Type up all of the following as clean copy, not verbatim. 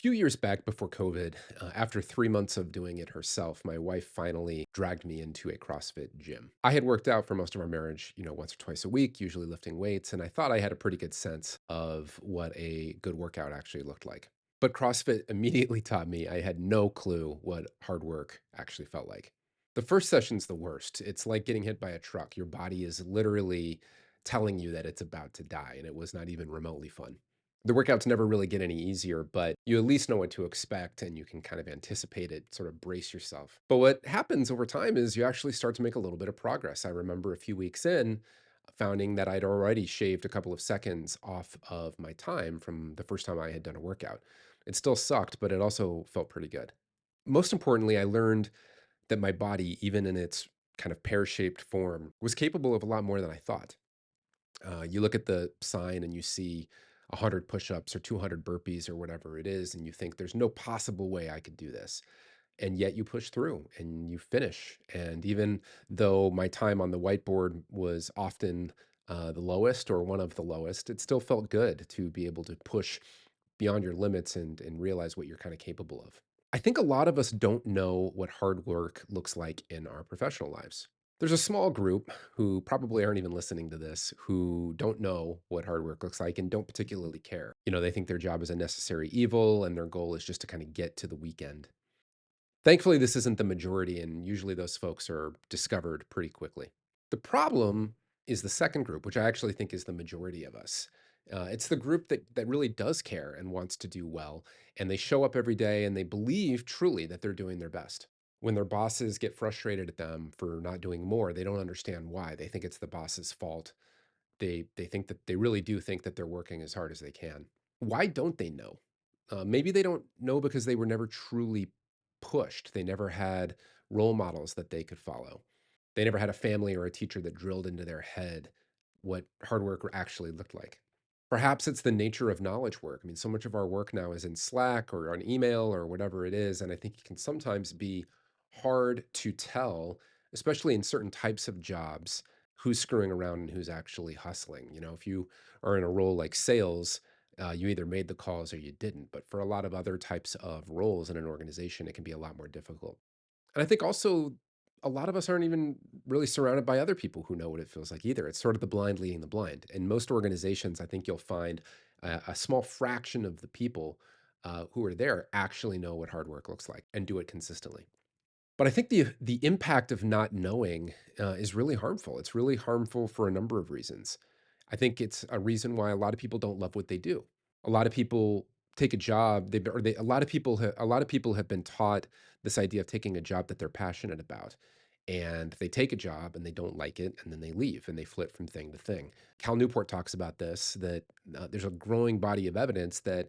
few years back before COVID, after 3 months of doing it herself, my wife finally dragged me into a CrossFit gym. I had worked out for most of our marriage, once or twice a week, usually lifting weights, and I thought I had a pretty good sense of what a good workout actually looked like. But CrossFit immediately taught me I had no clue what hard work actually felt like. The first session's the worst. It's like getting hit by a truck. Your body is literally telling you that it's about to die, and it was not even remotely fun. The workouts never really get any easier, but you at least know what to expect and you can kind of anticipate it, sort of brace yourself. But what happens over time is you actually start to make a little bit of progress. I remember a few weeks in, finding that I'd already shaved a couple of seconds off of my time from the first time I had done a workout. It still sucked, but it also felt pretty good. Most importantly, I learned that my body, even in its kind of pear shaped form, was capable of a lot more than I thought. You look at the sign and you see 100 push-ups or 200 burpees or whatever it is, and you think there's no possible way I could do this. And yet you push through and you finish. And even though my time on the whiteboard was often the lowest or one of the lowest, it still felt good to be able to push beyond your limits and realize what you're kind of capable of. I think a lot of us don't know what hard work looks like in our professional lives. There's a small group who probably aren't even listening to this who don't know what hard work looks like and don't particularly care. They think their job is a necessary evil and their goal is just to kind of get to the weekend. Thankfully, this isn't the majority, and usually those folks are discovered pretty quickly. The problem is the second group, which I actually think is the majority of us. It's the group that really does care and wants to do well, and they show up every day and they believe truly that they're doing their best. When their bosses get frustrated at them for not doing more, they don't understand why. They think it's the boss's fault. They think that they really do think that they're working as hard as they can. Why don't they know? Maybe they don't know because they were never truly pushed. They never had role models that they could follow. They never had a family or a teacher that drilled into their head what hard work actually looked like. Perhaps it's the nature of knowledge work. I mean, so much of our work now is in Slack or on email or whatever it is. And I think it can sometimes be hard to tell, especially in certain types of jobs, who's screwing around and who's actually hustling. If you are in a role like sales, you either made the calls or you didn't. But for a lot of other types of roles in an organization, it can be a lot more difficult. And I think also a lot of us aren't even really surrounded by other people who know what it feels like either. It's sort of the blind leading the blind. In most organizations, I think you'll find a small fraction of the people who are there actually know what hard work looks like and do it consistently. But I think the impact of not knowing is really harmful. It's really harmful for a number of reasons. I think it's a reason why a lot of people don't love what they do. A lot of people take a job, they or they a lot of people have been taught this idea of taking a job that they're passionate about. And they take a job and they don't like it, and then they leave and they flit from thing to thing. Cal Newport talks about this, that there's a growing body of evidence that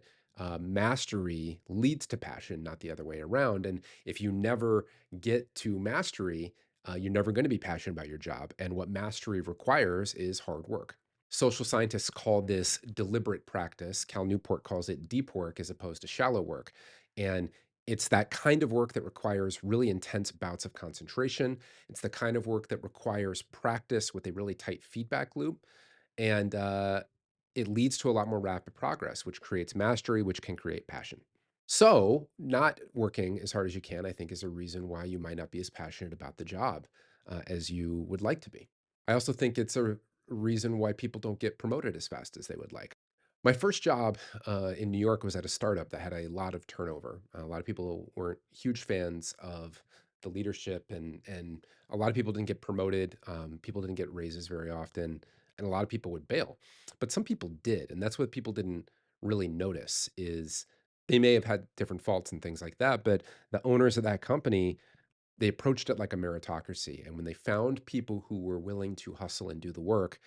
mastery leads to passion, not the other way around. And if you never get to mastery, you're never going to be passionate about your job. And what mastery requires is hard work. Social scientists call this deliberate practice. Cal Newport calls it deep work as opposed to shallow work. And it's that kind of work that requires really intense bouts of concentration. It's the kind of work that requires practice with a really tight feedback loop. And it leads to a lot more rapid progress, which creates mastery, which can create passion. So, not working as hard as you can, I think, is a reason why you might not be as passionate about the job as you would like to be. I also think it's a reason why people don't get promoted as fast as they would like. My first job in New York was at a startup that had a lot of turnover. A lot of people weren't huge fans of the leadership, and a lot of people didn't get promoted. People didn't get raises very often, and a lot of people would bail. But some people did, and that's what people didn't really notice. Is they may have had different faults and things like that, but the owners of that company, they approached it like a meritocracy. And when they found people who were willing to hustle and do the work,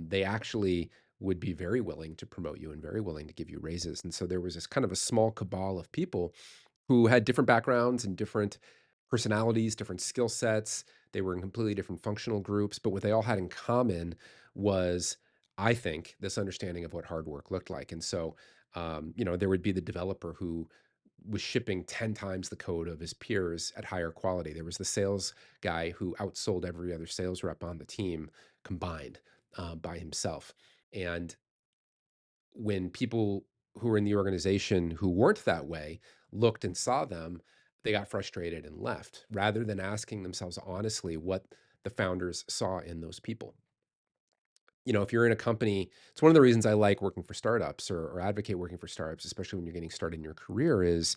they actually would be very willing to promote you and very willing to give you raises. And so there was this kind of a small cabal of people who had different backgrounds and different personalities, different skill sets. They were in completely different functional groups, but what they all had in common was, I think, this understanding of what hard work looked like. And so, there would be the developer who was shipping 10 times the code of his peers at higher quality. There was the sales guy who outsold every other sales rep on the team combined by himself. And when people who were in the organization who weren't that way looked and saw them, they got frustrated and left rather than asking themselves honestly what the founders saw in those people. If you're in a company, it's one of the reasons I like working for startups or advocate working for startups, especially when you're getting started in your career, is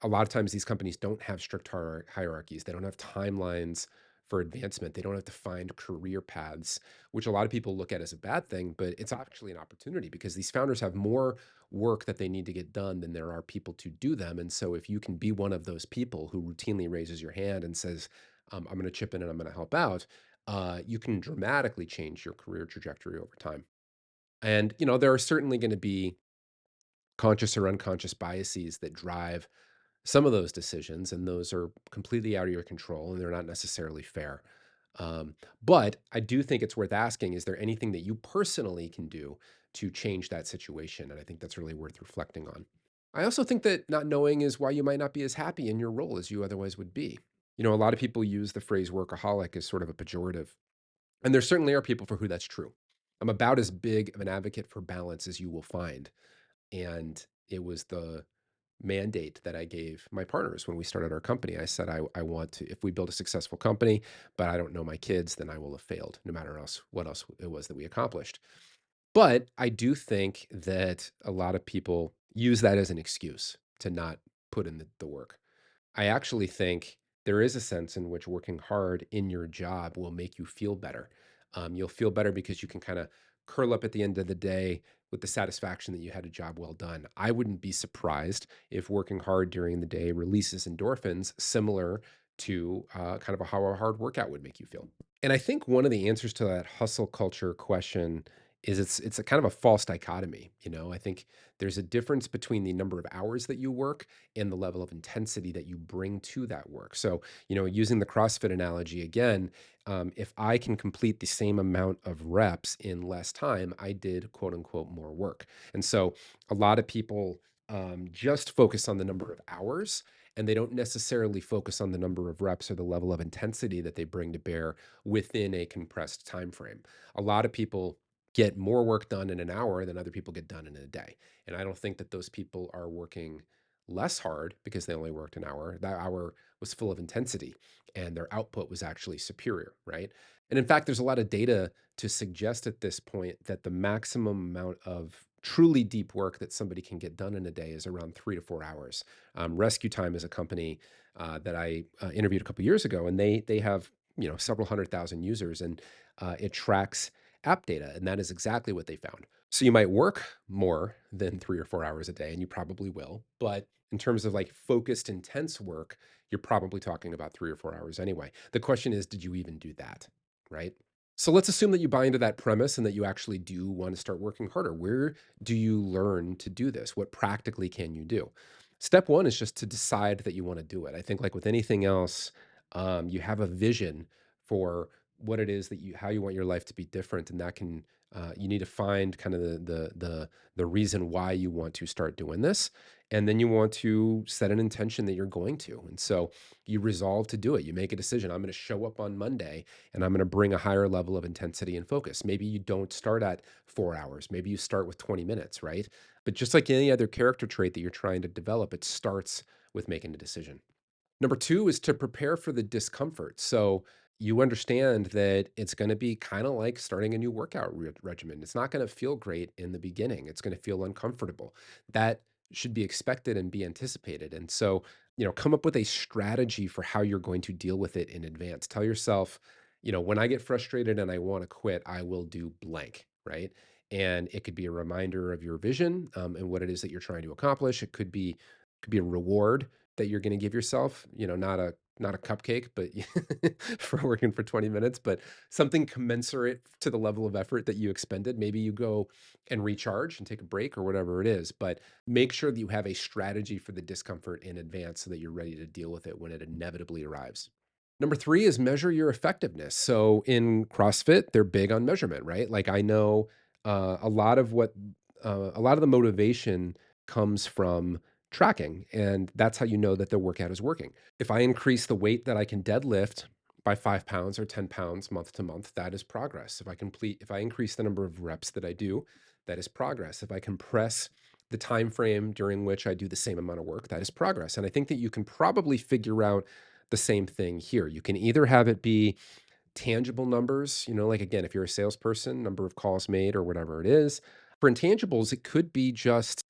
a lot of times these companies don't have strict hierarchies. They don't have timelines for advancement. They don't have defined career paths, which a lot of people look at as a bad thing, but it's actually an opportunity because these founders have more work that they need to get done than there are people to do them. And so if you can be one of those people who routinely raises your hand and says, I'm going to chip in and I'm going to help out, you can dramatically change your career trajectory over time. And, there are certainly going to be conscious or unconscious biases that drive some of those decisions, and those are completely out of your control and they're not necessarily fair. But I do think it's worth asking, is there anything that you personally can do to change that situation? And I think that's really worth reflecting on. I also think that not knowing is why you might not be as happy in your role as you otherwise would be. A lot of people use the phrase workaholic as sort of a pejorative, and there certainly are people for who that's true. I'm about as big of an advocate for balance as you will find. And it was the mandate that I gave my partners when we started our company. I said, I want to, if we build a successful company, but I don't know my kids, then I will have failed, no matter else what else it was that we accomplished. But I do think that a lot of people use that as an excuse to not put in the work. I actually think there is a sense in which working hard in your job will make you feel better. You'll feel better because you can kind of curl up at the end of the day with the satisfaction that you had a job well done. I wouldn't be surprised if working hard during the day releases endorphins similar to kind of how a hard workout would make you feel. And I think one of the answers to that hustle culture question is it's a kind of a false dichotomy. I think there's a difference between the number of hours that you work and the level of intensity that you bring to that work. So, using the CrossFit analogy again, if I can complete the same amount of reps in less time, I did quote unquote more work. And so, a lot of people just focus on the number of hours, and they don't necessarily focus on the number of reps or the level of intensity that they bring to bear within a compressed time frame. A lot of people get more work done in an hour than other people get done in a day. And I don't think that those people are working less hard because they only worked an hour. That hour was full of intensity and their output was actually superior, right? And in fact, there's a lot of data to suggest at this point that the maximum amount of truly deep work that somebody can get done in a day is around 3 to 4 hours. Rescue Time is a company that I interviewed a couple years ago, and they have several 100,000 users, and it tracks app data, and that is exactly what they found. So you might work more than 3 or 4 hours a day, and you probably will. But in terms of like focused, intense work, you're probably talking about 3 or 4 hours anyway. The question is, did you even do that? Right. So let's assume that you buy into that premise and that you actually do want to start working harder. Where do you learn to do this? What practically can you do? Step one is just to decide that you want to do it. I think, like with anything else, you have a vision for what it is that how you want your life to be different, and that can you need to find kind of the reason why you want to start doing this, and then you want to set an intention that you're going to, and so you resolve to do it. You make a decision. I'm going to show up on Monday and I'm going to bring a higher level of intensity and focus. Maybe you don't start at 4 hours. Maybe you start with 20 minutes, right? But just like any other character trait that you're trying to develop, it starts with making a decision. Number two is to prepare for the discomfort. So you understand that it's going to be kind of like starting a new workout regimen. It's not going to feel great in the beginning. It's going to feel uncomfortable. That should be expected and be anticipated. And so, come up with a strategy for how you're going to deal with it in advance. Tell yourself, when I get frustrated and I want to quit, I will do blank, right? And it could be a reminder of your vision and what it is that you're trying to accomplish. It could be a reward that you're gonna give yourself, not a cupcake, but for working for 20 minutes, but something commensurate to the level of effort that you expended. Maybe you go and recharge and take a break or whatever it is, but make sure that you have a strategy for the discomfort in advance so that you're ready to deal with it when it inevitably arrives. Number three is measure your effectiveness. So in CrossFit, they're big on measurement, right? Like I know a lot of the motivation comes from tracking, and that's how you know that the workout is working. If I increase the weight that I can deadlift by 5 pounds or 10 pounds month to month, that is progress. If I increase the number of reps that I do, that is progress. If I compress the time frame during which I do the same amount of work, that is progress. And I think that you can probably figure out the same thing here. You can either have it be tangible numbers, like again, if you're a salesperson, number of calls made or whatever it is. For intangibles, it could be just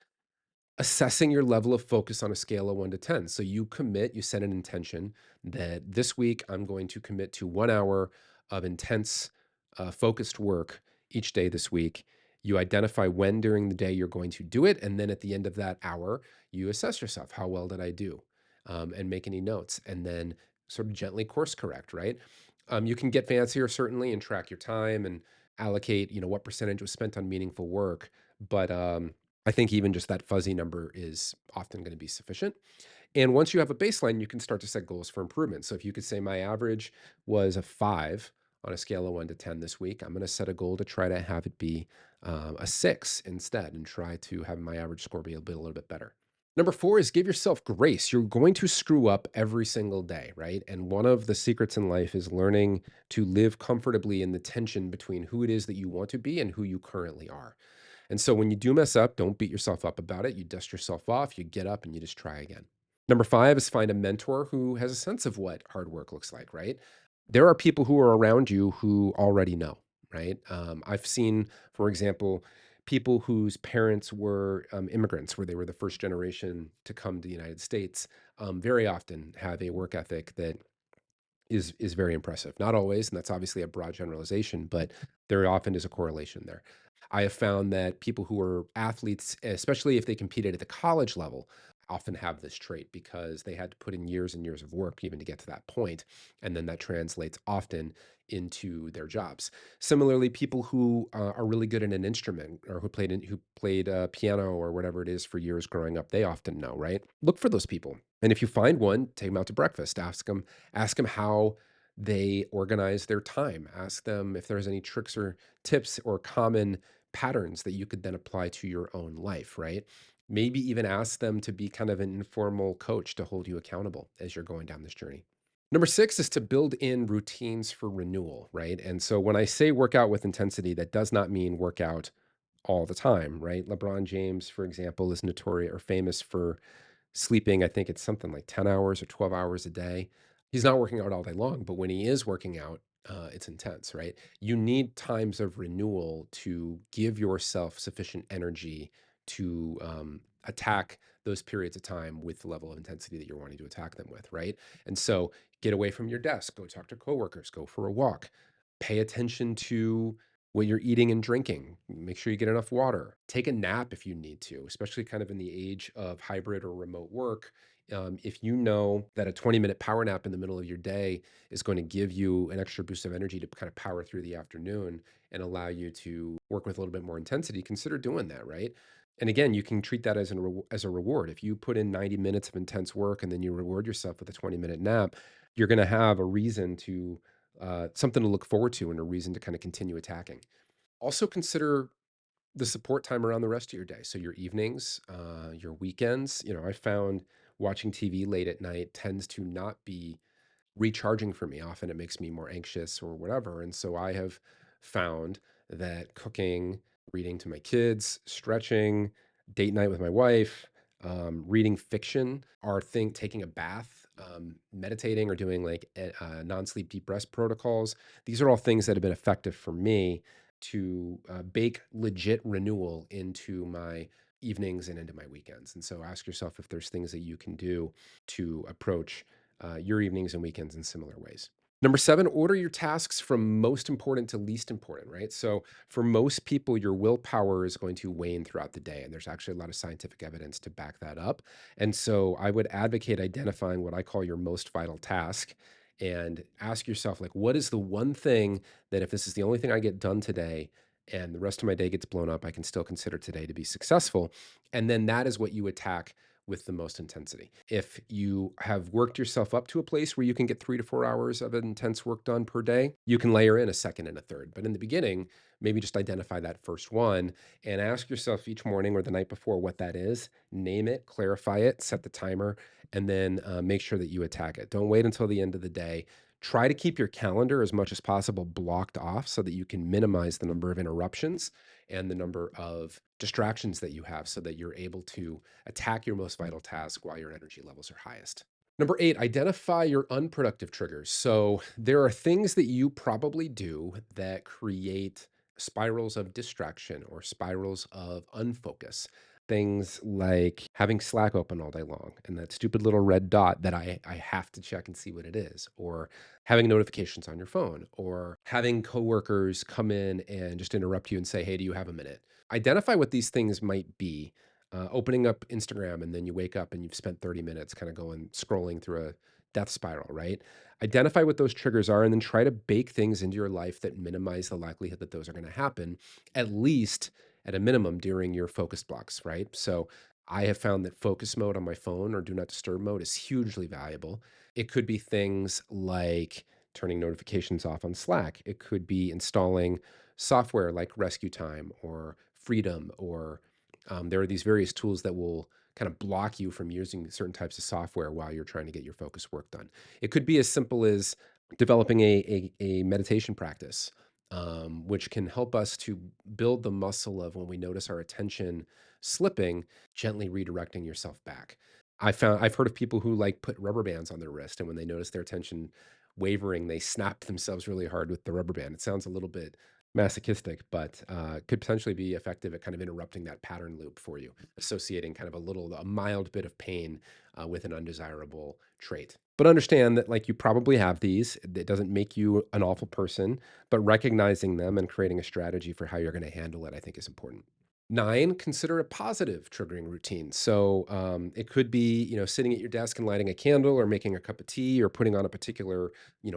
assessing your level of focus on a scale of 1 to 10. So you commit, you set an intention that this week I'm going to commit to 1 hour of intense, focused work each day this week. You identify when during the day you're going to do it. And then at the end of that hour, you assess yourself. How well did I do? And make any notes. And then sort of gently course correct, right? You can get fancier, certainly, and track your time and allocate, what percentage was spent on meaningful work. But I think even just that fuzzy number is often going to be sufficient. And once you have a baseline, you can start to set goals for improvement. So if you could say my average was a 5 on a scale of 1 to 10 this week, I'm going to set a goal to try to have it be a 6 instead and try to have my average score be a little bit better. Number 4 is give yourself grace. You're going to screw up every single day, right? And one of the secrets in life is learning to live comfortably in the tension between who it is that you want to be and who you currently are. And so when you do mess up, don't beat yourself up about it. You dust yourself off, you get up and you just try again. Number 5 is find a mentor who has a sense of what hard work looks like, right? There are people who are around you who already know, right? I've seen, for example, people whose parents were immigrants, where they were the first generation to come to the United States, very often have a work ethic that is very impressive. Not always, and that's obviously a broad generalization, but there often is a correlation there. I have found that people who are athletes, especially if they competed at the college level, often have this trait because they had to put in years and years of work even to get to that point, and then that translates often into their jobs. Similarly, people who are really good at an instrument or who played piano or whatever it is for years growing up, they often know, right? Look for those people, and if you find one, take them out to breakfast. Ask them how they organize their time. Ask them if there's any tricks or tips or common patterns that you could then apply to your own life, right? Maybe even ask them to be kind of an informal coach to hold you accountable as you're going down this journey. Number 6 is to build in routines for renewal, right? And so when I say workout with intensity, that does not mean workout all the time, right? LeBron James, for example, is notorious or famous for sleeping, I think it's something like 10 hours or 12 hours a day. He's not working out all day long, but when he is working out, it's intense, right? You need times of renewal to give yourself sufficient energy to attack those periods of time with the level of intensity that you're wanting to attack them with, right? And so get away from your desk, go talk to coworkers, go for a walk, pay attention to what you're eating and drinking. Make sure you get enough water. Take a nap if you need to, especially kind of in the age of hybrid or remote work. If you know that a 20-minute power nap in the middle of your day is going to give you an extra boost of energy to kind of power through the afternoon and allow you to work with a little bit more intensity, consider doing that, right? And again, you can treat that as a reward. If you put in 90 minutes of intense work and then you reward yourself with a 20-minute nap, you're going to have a reason to something to look forward to and a reason to kind of continue attacking. Also consider the support time around the rest of your day. So your evenings, your weekends. I found watching TV late at night tends to not be recharging for me. Often it makes me more anxious or whatever. And so I have found that cooking, reading to my kids, stretching, date night with my wife, reading fiction, taking a bath, meditating, or doing like non-sleep deep rest protocols. These are all things that have been effective for me to bake legit renewal into my evenings and into my weekends. And so ask yourself if there's things that you can do to approach your evenings and weekends in similar ways. Number 7, order your tasks from most important to least important, right? So for most people, your willpower is going to wane throughout the day. And there's actually a lot of scientific evidence to back that up. And so I would advocate identifying what I call your most vital task and ask yourself, like, what is the one thing that if this is the only thing I get done today and the rest of my day gets blown up, I can still consider today to be successful? And then that is what you attack with the most intensity. If you have worked yourself up to a place where you can get 3 to 4 hours of intense work done per day, you can layer in a second and a third. But in the beginning, maybe just identify that first one and ask yourself each morning or the night before what that is, name it, clarify it, set the timer, and then make sure that you attack it. Don't wait until the end of the day. Try to keep your calendar as much as possible blocked off so that you can minimize the number of interruptions and the number of distractions that you have so that you're able to attack your most vital task while your energy levels are highest. Number 8, identify your unproductive triggers. So there are things that you probably do that create spirals of distraction or spirals of unfocus. Things like having Slack open all day long and that stupid little red dot that I have to check and see what it is, or having notifications on your phone, or having coworkers come in and just interrupt you and say, "Hey, do you have a minute?" Identify what these things might be. Opening up Instagram and then you wake up and you've spent 30 minutes kind of going scrolling through a death spiral, right? Identify what those triggers are and then try to bake things into your life that minimize the likelihood that those are going to happen, at least at a minimum during your focus blocks, right? So I have found that focus mode on my phone or do not disturb mode is hugely valuable. It could be things like turning notifications off on Slack. It could be installing software like Rescue Time or Freedom, or there are these various tools that will kind of block you from using certain types of software while you're trying to get your focus work done. It could be as simple as developing a meditation practice, which can help us to build the muscle of when we notice our attention slipping, gently redirecting yourself back. I've heard of people who like put rubber bands on their wrist, and when they notice their attention wavering, they snap themselves really hard with the rubber band. It sounds a little bit masochistic, but could potentially be effective at kind of interrupting that pattern loop for you, associating kind of a mild bit of pain with an undesirable trait. But understand that, like, you probably have these. It doesn't make you an awful person, but recognizing them and creating a strategy for how you're going to handle it, I think, is important. 9, consider a positive triggering routine. So it could be, sitting at your desk and lighting a candle or making a cup of tea or putting on a particular,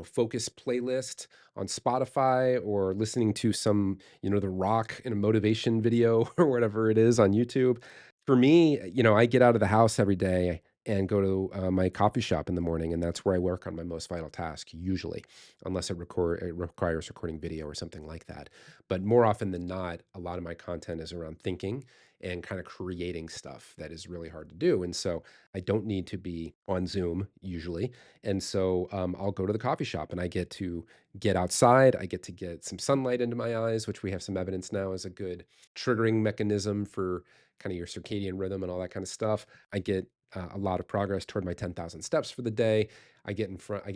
focus playlist on Spotify, or listening to some, The Rock in a motivation video or whatever it is on YouTube. For me, I get out of the house every day and go to my coffee shop in the morning, and that's where I work on my most vital task, usually, unless it requires recording video or something like that. But more often than not, a lot of my content is around thinking and kind of creating stuff that is really hard to do. And so I don't need to be on Zoom usually. And so I'll go to the coffee shop and I get to get outside. I get to get some sunlight into my eyes, which we have some evidence now is a good triggering mechanism for kind of your circadian rhythm and all that kind of stuff. I get a lot of progress toward my 10,000 steps for the day. I get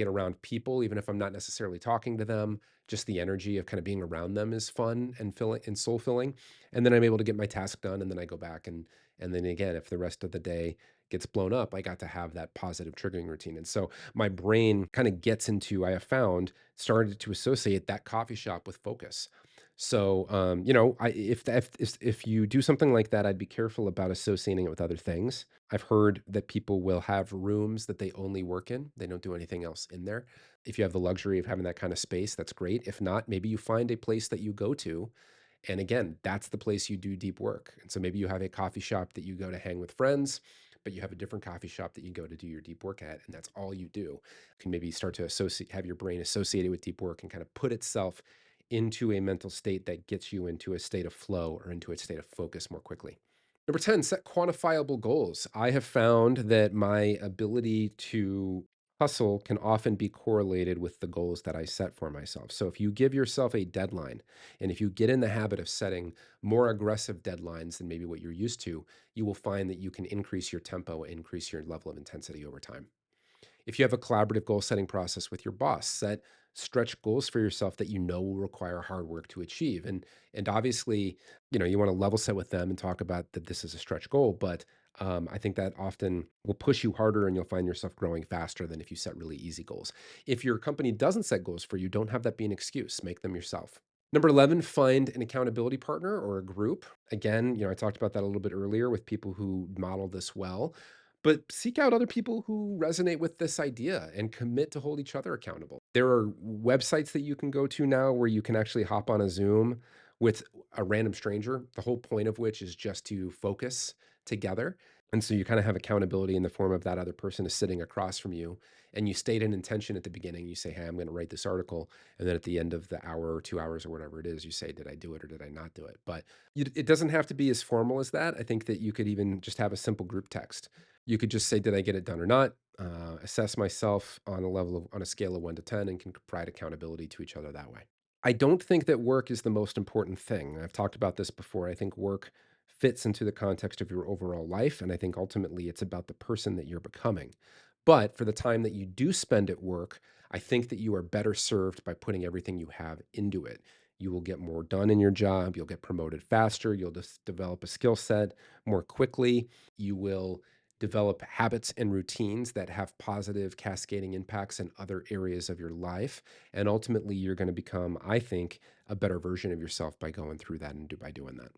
around people, even if I'm not necessarily talking to them. Just the energy of kind of being around them is fun and filling and soul filling. And then I'm able to get my task done. And then I go back and then again, if the rest of the day gets blown up, I got to have that positive triggering routine. And so my brain kind of gets into, I have found, started to associate that coffee shop with focus. So, if you do something like that, I'd be careful about associating it with other things. I've heard that people will have rooms that they only work in. They don't do anything else in there. If you have the luxury of having that kind of space, that's great. If not, maybe you find a place that you go to. And again, that's the place you do deep work. And so maybe you have a coffee shop that you go to hang with friends, but you have a different coffee shop that you go to do your deep work at, and that's all you do. You can maybe start to have your brain associated with deep work and kind of put itself into a mental state that gets you into a state of flow or into a state of focus more quickly. Number 10, set quantifiable goals. I have found that my ability to hustle can often be correlated with the goals that I set for myself. So if you give yourself a deadline, and if you get in the habit of setting more aggressive deadlines than maybe what you're used to, you will find that you can increase your tempo, increase your level of intensity over time. If you have a collaborative goal setting process with your boss, set stretch goals for yourself that you know will require hard work to achieve. And obviously, you want to level set with them and talk about that this is a stretch goal, but I think that often will push you harder and you'll find yourself growing faster than if you set really easy goals. If your company doesn't set goals for you, don't have that be an excuse. Make them yourself. Number 11, find an accountability partner or a group. Again, I talked about that a little bit earlier with people who model this well, but seek out other people who resonate with this idea and commit to hold each other accountable. There are websites that you can go to now where you can actually hop on a Zoom with a random stranger, the whole point of which is just to focus together. And so you kind of have accountability in the form of that other person is sitting across from you. And you state an intention at the beginning. You say, "Hey, I'm going to write this article." And then at the end of the hour or 2 hours or whatever it is, you say, "Did I do it or did I not do it?" But it doesn't have to be as formal as that. I think that you could even just have a simple group text. You could just say, "Did I get it done or not?" assess myself on on a scale of 1 to 10, and can provide accountability to each other that way. I don't think that work is the most important thing. I've talked about this before. I think work fits into the context of your overall life. And I think ultimately it's about the person that you're becoming. But for the time that you do spend at work, I think that you are better served by putting everything you have into it. You will get more done in your job. You'll get promoted faster. You'll just develop a skill set more quickly. You will develop habits and routines that have positive cascading impacts in other areas of your life. And ultimately, you're going to become, I think, a better version of yourself by going through that and by doing that.